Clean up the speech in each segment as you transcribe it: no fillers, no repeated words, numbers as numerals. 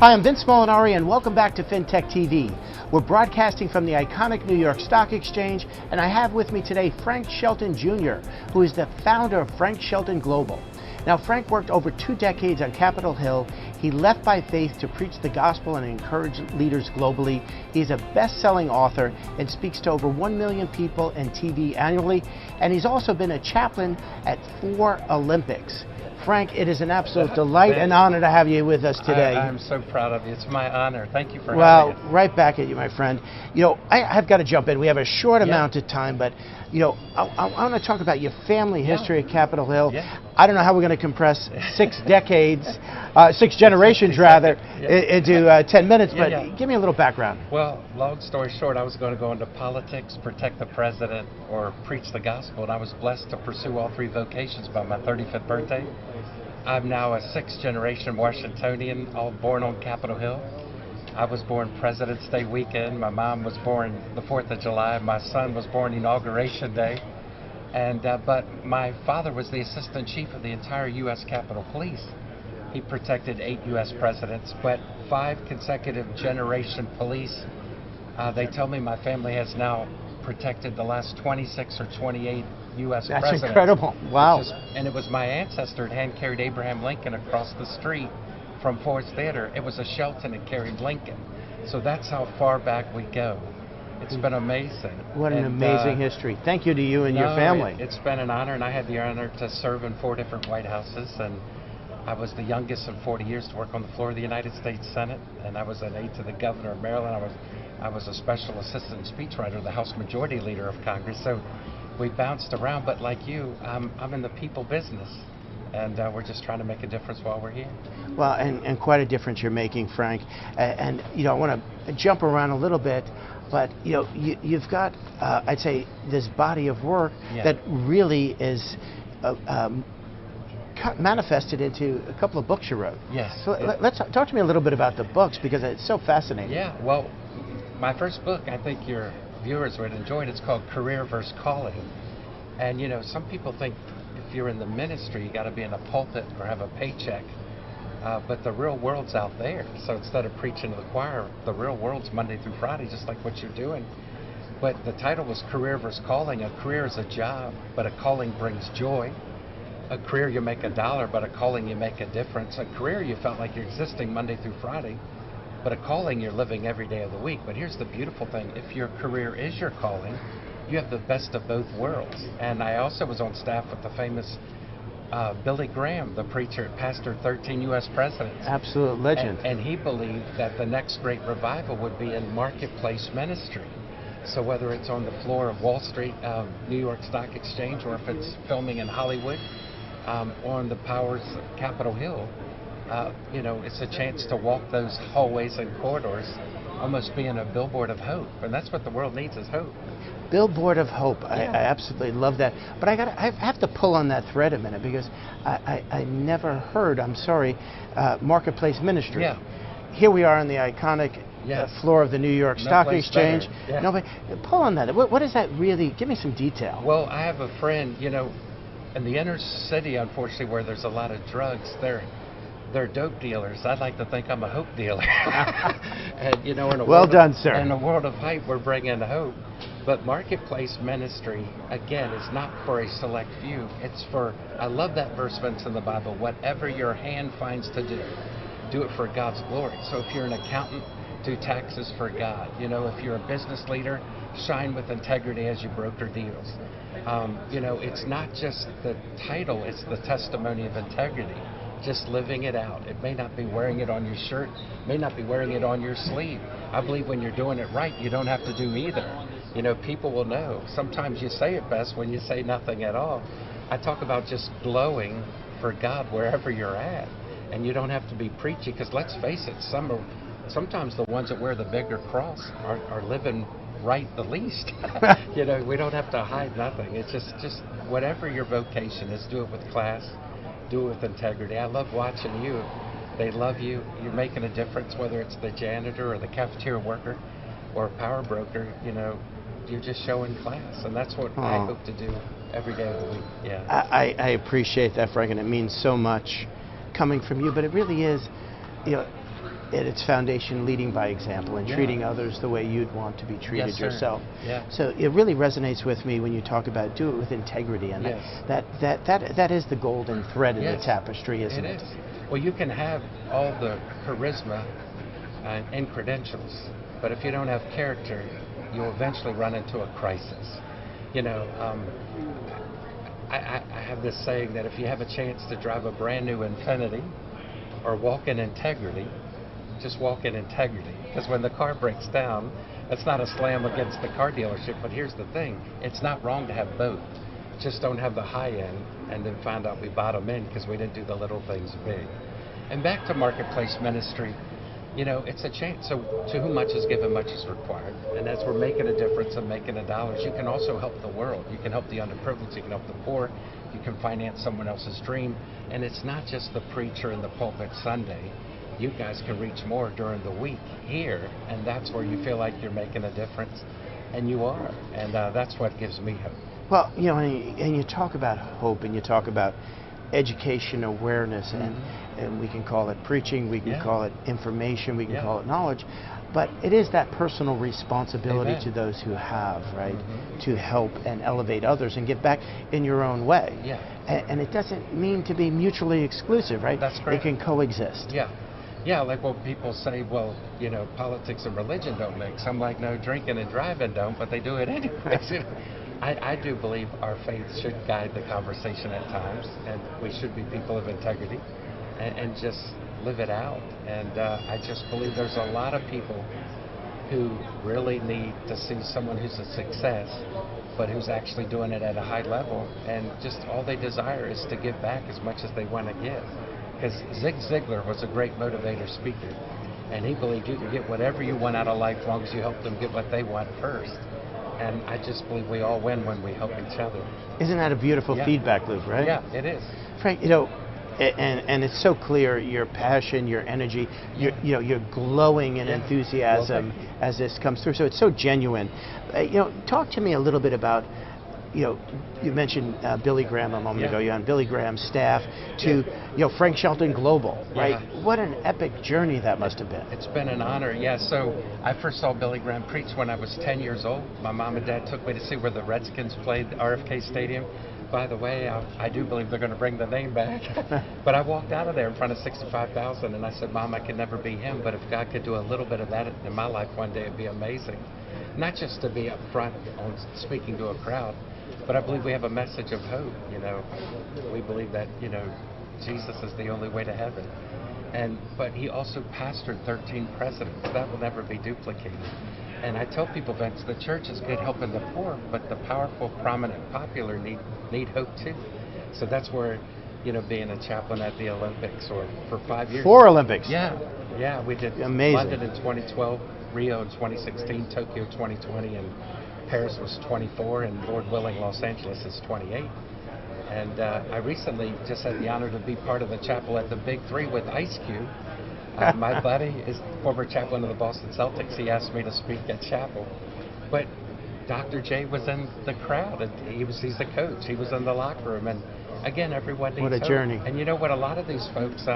Hi, I'm Vince Molinari, and welcome back to Fintech TV. We're broadcasting from the iconic New York Stock Exchange, and I have with me today Frank Shelton Jr., who is the founder of Frank Shelton Global. Now, Frank worked over 2 decades on Capitol Hill. He left by faith to preach the gospel and encourage leaders globally. He's a best-selling author and speaks to over 1 million people in TV annually, and he's also been a chaplain at 4 Olympics. Frank, it is an absolute delight and honor to have you with us today. I'm so proud of you. It's my honor. Thank you for having me. Well, right back at you, my friend. You know, I've got to jump in. We have a short amount of time, but, you know, I want to talk about your family history at Capitol Hill. I don't know how we're going to compress 6 decades, 6 generations rather, into 10 minutes, but give me a little background. Well, long story short, I was going to go into politics, protect the president, or preach the gospel, and I was blessed to pursue all 3 vocations by my 35th birthday. I'm now a 6th generation Washingtonian, all born on Capitol Hill. I was born President's Day weekend. My mom was born the 4th of July. My son was born Inauguration Day. And but my father was the assistant chief of the entire U.S. Capitol Police. He protected 8 U.S. presidents, but 5 consecutive generation police. They tell me my family has now protected the last 26 or 28 U.S. presidents. That's incredible. Wow. And it was my ancestor that hand-carried Abraham Lincoln across the street from Ford's Theater. It was a Shelton that carried Lincoln. So that's how far back we go. It's been amazing. What an amazing history. Thank you to you and your family. It's been an honor, and I had the honor to serve in 4 different White Houses, and I was the youngest in 40 years to work on the floor of the United States Senate, and I was an aide to the governor of Maryland. I was a special assistant speechwriter, the House Majority Leader of Congress. So we bounced around, but like you, I'm in the people business, and we're just trying to make a difference while we're here. Well, and quite a difference you're making, Frank. And you know, I want to jump around a little bit, but you know, you've got, I'd say, this body of work that really is manifested into a couple of books you wrote. Yes. So let's talk to me a little bit about the books, because it's so fascinating. Yeah. Well, my first book, I think your viewers would enjoy it. It's called Career versus Calling. And you know, some people think if you're in the ministry, you got to be in a pulpit or have a paycheck. But the real world's out there. So instead of preaching to the choir, the real world's Monday through Friday, just like what you're doing. But the title was Career versus Calling. A career is a job, but a calling brings joy. A career, you make $1, but a calling, you make a difference. A career, you felt like you're existing Monday through Friday, but a calling, you're living every day of the week. But here's the beautiful thing. If your career is your calling, you have the best of both worlds. And I also was on staff with the famous Billy Graham, the preacher, pastored 13 U.S. presidents. Absolute legend. And he believed that the next great revival would be in marketplace ministry. So whether it's on the floor of Wall Street, New York Stock Exchange, or if it's filming in Hollywood, on the powers of Capitol Hill, you know, it's a chance to walk those hallways and corridors, almost being a billboard of hope. And that's what the world needs, is hope. Billboard of hope. I absolutely love that. But I have to pull on that thread a minute, because I never heard, I'm sorry, marketplace ministry. Here we are on the iconic floor of the New York Stock Exchange. Nobody, pull on that. What is that really? Give me some detail. Well, I have a friend, you know, in the inner city, unfortunately, where there's a lot of drugs, they're dope dealers. I'd like to think I'm a hope dealer. And you know, in a world done, sir. In a world of hype, we're bringing hope. But marketplace ministry, again, is not for a select few. It's for, I love that verse, Vince, in the Bible, whatever your hand finds to do it for God's glory. So if you're an accountant, do taxes for God. You know, if you're a business leader, shine with integrity as you broker deals. You know, it's not just the title, it's the testimony of integrity. Just living it out. It may not be wearing it on your shirt, may not be wearing it on your sleeve. I believe when you're doing it right, you don't have to do either. You know, people will know. Sometimes you say it best when you say nothing at all. I talk about just glowing for God wherever you're at. And you don't have to be preachy, because let's face it, sometimes the ones that wear the bigger cross are living right the least. You know, we don't have to hide nothing. It's just whatever your vocation is, do it with class. Do it with integrity. I love watching you. They love you. You're making a difference, whether it's the janitor or the cafeteria worker or a power broker. You know, you're just showing class, and that's what I hope to do every day of the week. Yeah. I appreciate that, Frank, and it means so much coming from you. But it really is, you know, at its foundation, leading by example and treating others the way you'd want to be treated yourself. Yeah. So it really resonates with me when you talk about do it with integrity, and that is the golden thread in the tapestry, isn't it? It is. Well, you can have all the charisma and credentials, but if you don't have character, you'll eventually run into a crisis. You know, I have this saying that if you have a chance to drive a brand new Infiniti or walk in integrity, just walk in integrity. Because when the car breaks down, it's not a slam against the car dealership, but here's the thing, it's not wrong to have both. Just don't have the high end and then find out we bottom in because we didn't do the little things big. And back to marketplace ministry, you know, it's a change. So to whom much is given, much is required. And as we're making a difference and making the dollars, you can also help the world. You can help the underprivileged, you can help the poor, you can finance someone else's dream. And it's not just the preacher in the pulpit Sunday. You guys can reach more during the week here, and that's where you feel like you're making a difference, and you are. And that's what gives me hope. Well, you know, and you talk about hope, and you talk about education, awareness, and we can call it preaching, we can call it information, we can call it knowledge, but it is that personal responsibility to those who have, right, to help and elevate others and give back in your own way. Yeah. And it doesn't mean to be mutually exclusive, right? That's correct. It can coexist. Yeah. Yeah, like when people say, well, you know, politics and religion don't mix. I'm like, no, drinking and driving don't, but they do it anyways. I do believe our faith should guide the conversation at times, and we should be people of integrity and just live it out. And I just believe there's a lot of people who really need to see someone who's a success, but who's actually doing it at a high level, and just all they desire is to give back as much as they want to give. Because Zig Ziglar was a great motivator speaker, and he believed you can get whatever you want out of life as long as you help them get what they want first. And I just believe we all win when we help each other. Isn't that a beautiful feedback loop, right? Yeah, it is. Frank, you know, and it's so clear, your passion, your energy, you're glowing in enthusiasm as this comes through. So it's so genuine. You know, talk to me a little bit about, you know, you mentioned Billy Graham a moment ago. You're on Billy Graham's staff to, you know, Frank Shelton Global, right? What an epic journey that must have been. It's been an honor, So I first saw Billy Graham preach when I was 10 years old. My mom and dad took me to see where the Redskins played, RFK Stadium. By the way, I do believe they're going to bring the name back. But I walked out of there in front of 65,000, and I said, Mom, I could never be him, but if God could do a little bit of that in my life one day, it'd be amazing. Not just to be up front on speaking to a crowd, but I believe we have a message of hope. You know, we believe that, you know, Jesus is the only way to heaven. But he also pastored 13 presidents. That will never be duplicated. And I tell people, Vince, the church is good helping the poor, but the powerful, prominent, popular need hope too. So that's where, you know, being a chaplain at the Olympics, or for 5 years. 4 Olympics. Yeah, we did amazing. London in 2012, Rio in 2016, Tokyo 2020, and Paris was 24, and Lord willing, Los Angeles is 28. And I recently just had the honor to be part of the chapel at the Big Three with Ice Cube. My buddy is former chaplain of the Boston Celtics. He asked me to speak at chapel. But Dr. J was in the crowd, and he's the coach. He was in the locker room. And again, everyone needs What a hope. journey. And you know what? A lot of these folks,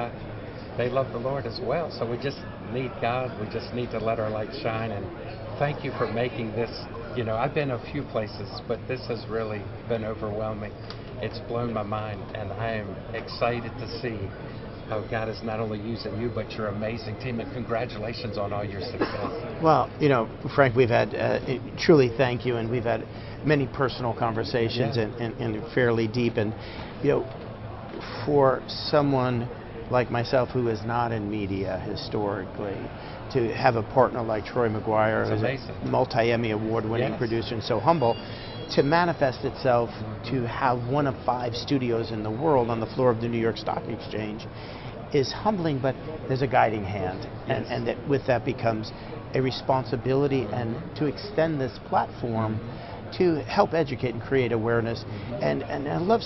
they love the Lord as well. So we just need God. We just need to let our light shine. And thank you for making this. You know, I've been a few places, but this has really been overwhelming. It's blown my mind, and I am excited to see how God is not only using you, but your amazing team, and congratulations on all your success. Well, you know, Frank, we've had, truly thank you, and we've had many personal conversations and fairly deep, and, you know, for someone like myself who is not in media historically, to have a partner like Troy McGuire, who's a multi-Emmy award-winning producer and so humble, to manifest itself to have one of 5 studios in the world on the floor of the New York Stock Exchange is humbling, but there's a guiding hand, and that with that becomes a responsibility, and to extend this platform to help educate and create awareness. And I love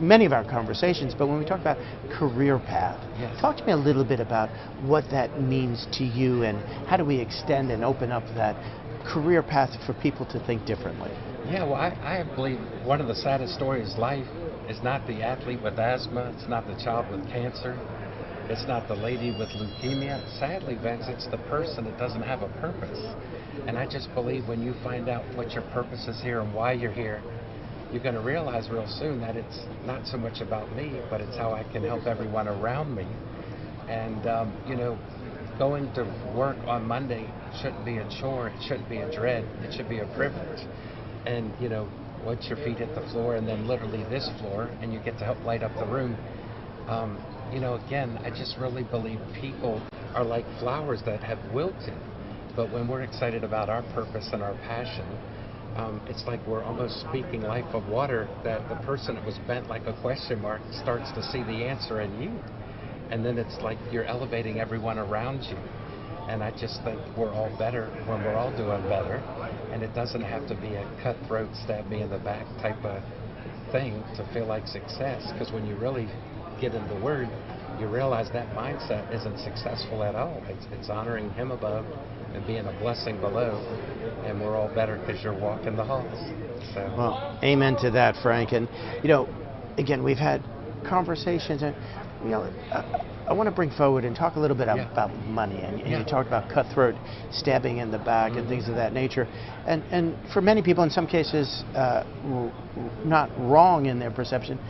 many of our conversations, but when we talk about career path, talk to me a little bit about what that means to you, and how do we extend and open up that career path for people to think differently? Yeah, well, I believe one of the saddest stories of life is not the athlete with asthma. It's not the child with cancer. It's not the lady with leukemia. Sadly, Vince, it's the person that doesn't have a purpose. And I just believe when you find out what your purpose is here and why you're here, you're going to realize real soon that it's not so much about me, but it's how I can help everyone around me. And, going to work on Monday shouldn't be a chore. It shouldn't be a dread. It should be a privilege. And, once your feet hit the floor, and then literally this floor, and you get to help light up the room, again, I just really believe people are like flowers that have wilted. But when we're excited about our purpose and our passion, it's like we're almost speaking life of water, that the person that was bent like a question mark starts to see the answer in you. And then it's like you're elevating everyone around you. And I just think we're all better when we're all doing better. And it doesn't have to be a cutthroat, stab me in the back type of thing to feel like success. Because when you really get in the Word, you realize that mindset isn't successful at all. It's honoring Him above and being a blessing below. And we're all better because you're walking the halls. So. Well, amen to that, Frank. And, again, we've had conversations, and, I want to bring forward and talk a little bit about money. And you talked about cutthroat, stabbing in the back, and things of that nature. And for many people, in some cases, not wrong in their perception,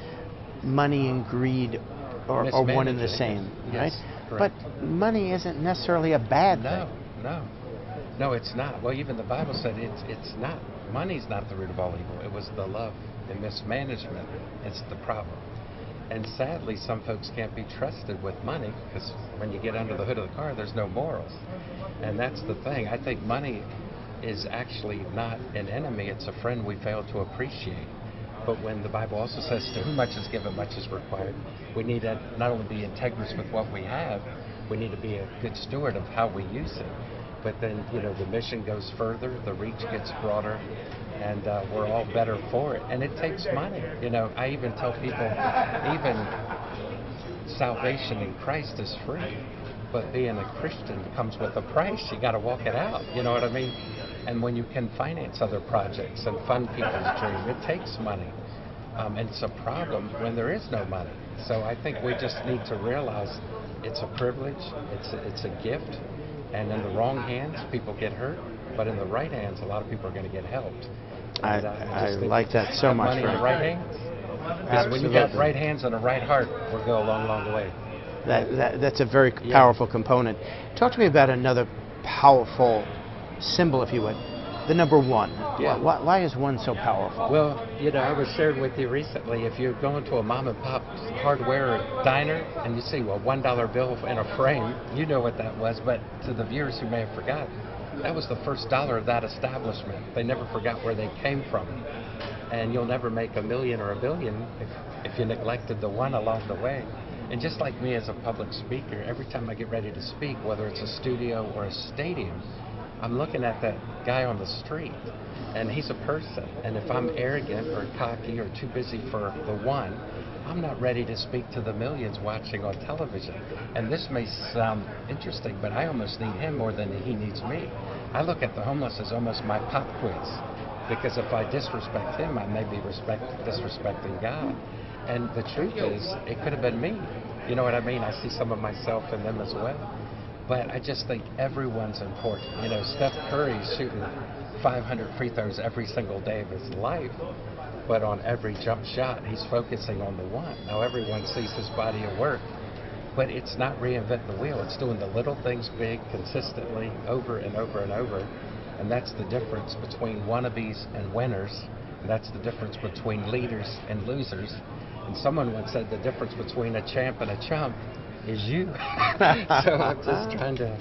money and greed are one and the same, right? Correct. But money isn't necessarily a bad thing. No, it's not. Well, even the Bible said it's not. Money's not the root of all evil. It was the love and mismanagement. It's the problem. And sadly, some folks can't be trusted with money, because when you get under the hood of the car, there's no morals. And that's the thing. I think money is actually not an enemy. It's a friend we fail to appreciate. But when the Bible also says, to whom much is given, much is required, we need to not only be integrous with what we have, we need to be a good steward of how we use it. But then, the mission goes further, the reach gets broader, and we're all better for it. And it takes money. I even tell people, even salvation in Christ is free, but being a Christian comes with a price. You got to walk it out. You know what I mean? And when you can finance other projects and fund people's dream, it takes money. And it's a problem when there is no money. So I think we just need to realize it's a privilege, it's a gift, and in the wrong hands, people get hurt, but in the right hands, a lot of people are going to get helped. And, I like that so much, money in the right hands. Because when you got right hands and a right heart, we'll go a long, long way. That's a very powerful component. Talk to me about another powerful symbol, if you would, the number one. Yeah. Why is one so powerful? Well, I was sharing with you recently, if you're going to a mom and pop hardware diner and you see a $1 bill in a frame, you know what that was, but to the viewers who may have forgotten, that was the first dollar of that establishment. They never forgot where they came from. And you'll never make $1 million or $1 billion if you neglected the one along the way. And just like me as a public speaker, every time I get ready to speak, whether it's a studio or a stadium, I'm looking at that guy on the street, and he's a person. And if I'm arrogant or cocky or too busy for the one, I'm not ready to speak to the millions watching on television. And this may sound interesting, but I almost need him more than he needs me. I look at the homeless as almost my pop quiz, because if I disrespect him, I may be disrespecting God. And the truth is, it could have been me. You know what I mean? I see some of myself in them as well. But I just think everyone's important. Steph Curry's shooting 500 free throws every single day of his life, but on every jump shot, he's focusing on the one. Now, everyone sees his body of work, but it's not reinventing the wheel. It's doing the little things big, consistently, over and over and over. And that's the difference between wannabes and winners. And that's the difference between leaders and losers. And someone once said the difference between a champ and a chump is you. So I'm just trying to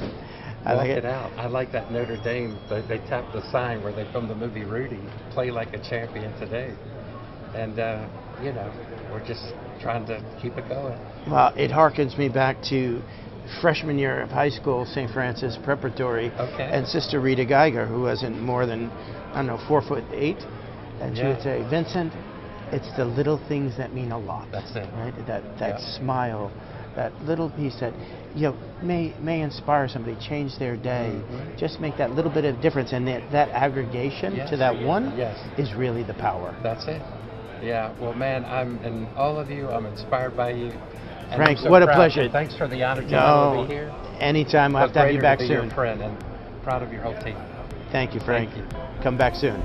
walk it out. I like that Notre Dame, they tapped the sign where they filmed the movie Rudy, play like a champion today. And, we're just trying to keep it going. Well, it harkens me back to freshman year of high school, St. Francis Preparatory, and Sister Rita Geiger, who wasn't more than, 4'8", and she would say, Vincent, it's the little things that mean a lot. That's it. Right? That smile, that little piece that may inspire somebody, change their day, just make that little bit of difference, and that aggregation to that one is really the power. That's it. Yeah, well, man, and all of you, I'm inspired by you. And Frank, I'm so what a proud. pleasure. Thanks for the honor to be here. Anytime. We'll have But to have you greater back to be soon. your friend, and proud of your whole team. Thank you, Frank. Thank you. Come back soon.